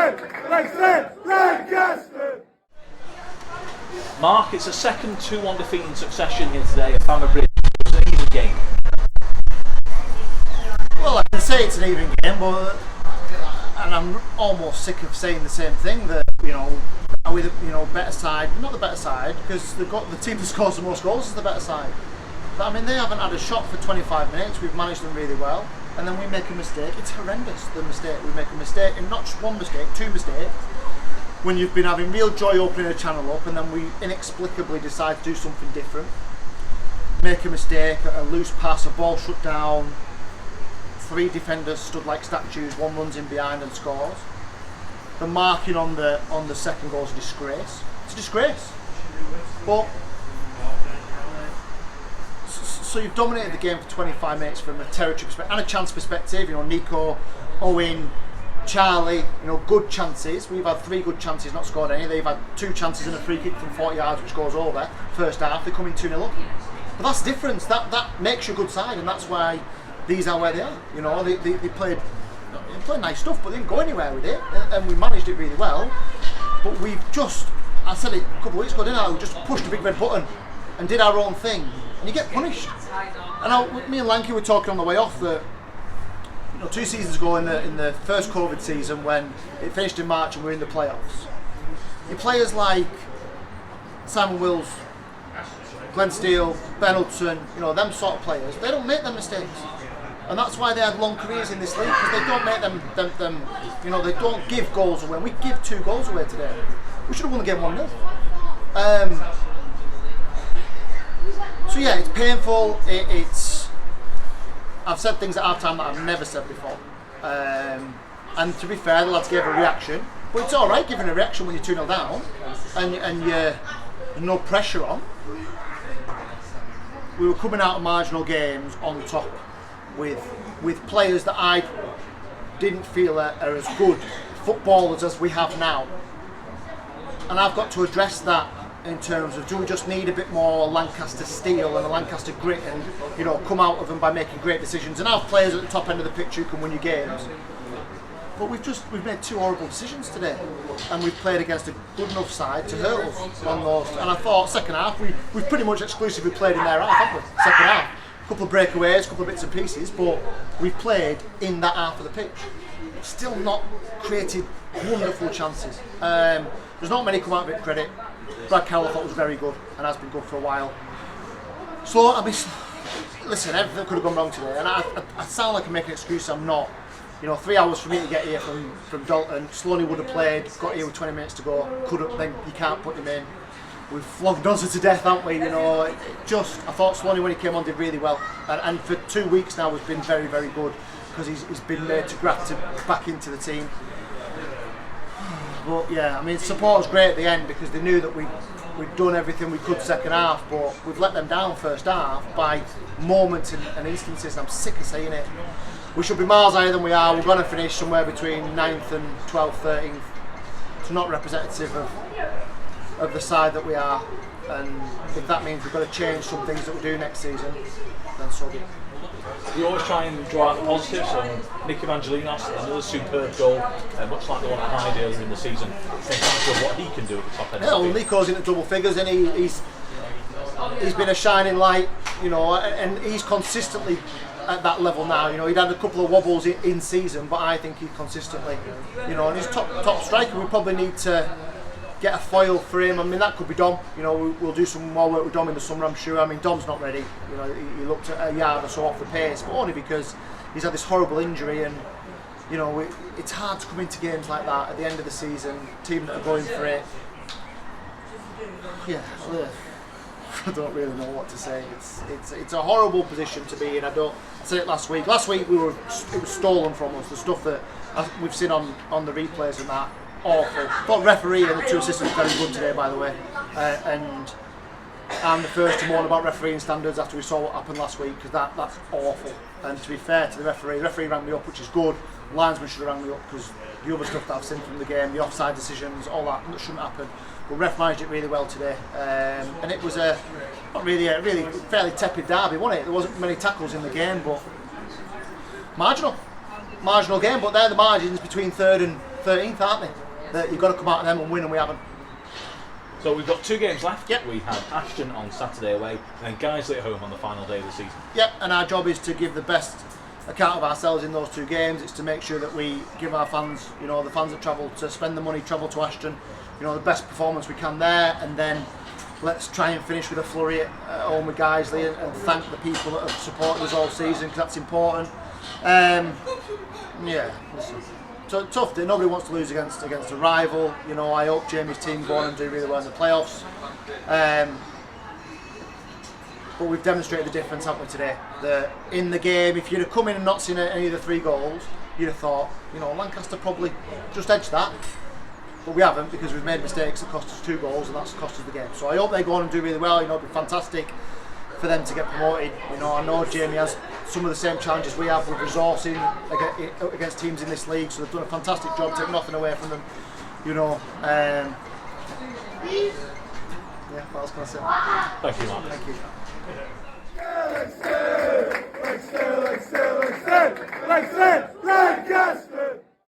Lancaster! Lancaster! Mark, it's a second 2-1 defeat in succession here today at Bamber Bridge. It's an even game. Well, I can say it's an even game, but and I'm almost sick of saying the same thing, that are we the better side? Not the better side, because the team that scores the most goals is the better side. But I mean, they haven't had a shot for 25 minutes. We've managed them really well, and then we make a mistake. It's horrendous, the mistake. We make a mistake, and not just one mistake, two mistakes. When you've been having real joy opening a channel up, and then we inexplicably decide to do something different. Make a mistake, a loose pass, a ball shut down. 3 defenders stood like statues. One runs in behind and scores. The marking on the second goal is a disgrace. It's a disgrace. But so you've dominated the game for 25 minutes from a territory perspective and a chance perspective. Nico, Owen, Charlie, good chances. We've had 3 good chances, not scored any. They've had 2 chances and a free kick from 40 yards, which goes over. First half, they come in 2-0 up. But that's the difference. That makes you a good side, and that's why these are where they are. They played nice stuff, but they didn't go anywhere with it, and we managed it really well. But we've I said it a couple of weeks ago, didn't I? We just pushed the big red button and did our own thing, and you get punished. And me and Lanky were talking on the way off that 2 seasons ago in the first COVID season, when it finished in March and we were in the playoffs, your players like Simon Wills, Glenn Steele, Ben Hudson, them sort of players, they don't make them mistakes. And that's why they had long careers in this league, because they don't make them they don't give goals away. And we give 2 goals away today. We should have won the game 1-0. So yeah, it's painful. I've said things at half time that I've never said before. And to be fair, the lads gave a reaction. But it's alright giving a reaction when you're 2-0 down and you're no pressure on. We were coming out of marginal games on top with players that I didn't feel are as good footballers as we have now. And I've got to address that in terms of, do we just need a bit more Lancaster steel and a Lancaster grit and come out of them by making great decisions and have players at the top end of the pitch who can win you games. But we've made 2 horrible decisions today, and we've played against a good enough side to hurt us on those. And I thought second half we've pretty much exclusively played in their half, haven't we? Second half, a couple of breakaways, a couple of bits and pieces, but we've played in that half of the pitch. Still not created wonderful chances. There's not many come out of it credit. Brad Carroll I thought was very good and has been good for a while. So listen, everything could have gone wrong today, and I sound like I'm making an excuse. I'm not. 3 hours for me to get here from Dalton. Sloaney would have played, got here with 20 minutes to go. Couldn't, then you can't put him in. We've flogged Dozza to death, haven't we? I thought Sloaney when he came on did really well, and for 2 weeks now has been very, very good, because he's been made to graft back into the team. But yeah, support was great at the end, because they knew that we'd done everything we could second half, but we've let them down first half by moments and instances, and I'm sick of saying it. We should be miles higher than we are. We're going to finish somewhere between 9th and 12th, 13th. It's not representative of the side that we are, and if that means we've got to change some things that we do next season, then so be it. We always try and draw out the positives. Nick Evangelinos, another superb goal, much like the one at Hyde earlier in the season. Think of what he can do at the top end. Yeah, well, Nico's into double figures, and he's been a shining light, and he's consistently at that level now. He'd had a couple of wobbles in season, but I think he's consistently, and he's top striker. We probably need to get a foil for him. That could be Dom. We'll do some more work with Dom in the summer, I'm sure. Dom's not ready. He looked at a yard or so off the pace, but only because he's had this horrible injury, and it's hard to come into games like that at the end of the season. Team that are going for it. Yeah, I don't really know what to say. It's a horrible position to be in. I said it last week. Last week it was stolen from us. The stuff that we've seen on the replays and that. Awful. But referee and the 2 assistants very good today, by the way. And I'm the first to mourn about refereeing standards after we saw what happened last week, because that's awful. And to be fair to the referee rang me up, which is good. Linesman should have rang me up, because the other stuff that I've seen from the game, the offside decisions, all that shouldn't happen. But ref managed it really well today, and it was not really a fairly tepid derby, wasn't it? There wasn't many tackles in the game, but marginal game. But they're the margins between third and 13th, aren't they? That you've got to come out of them and win, and we haven't. So we've got 2 games left. Yep. We have Ashton on Saturday away, and then Guiseley at home on the final day of the season. Yep, and our job is to give the best account of ourselves in those 2 games. It's to make sure that we give our fans, the fans that travel to spend the money, travel to Ashton, the best performance we can there, and then let's try and finish with a flurry at home with Guiseley and thank the people that have supported us all season, because that's important. Listen. So tough. Nobody wants to lose against a rival. I hope Jamie's team go on and do really well in the playoffs. But we've demonstrated the difference, haven't we, today? That in the game, if you'd have come in and not seen any of the 3 goals, you'd have thought, Lancaster probably just edged that. But we haven't, because we've made mistakes that cost us 2 goals, and that's cost us the game. So I hope they go on and do really well. It'd be fantastic for them to get promoted. I know Jamie has some of the same challenges we have with resourcing against teams in this league, so they've done a fantastic job, taking nothing away from them. What else can I say? Thank you, Mark. Thank you.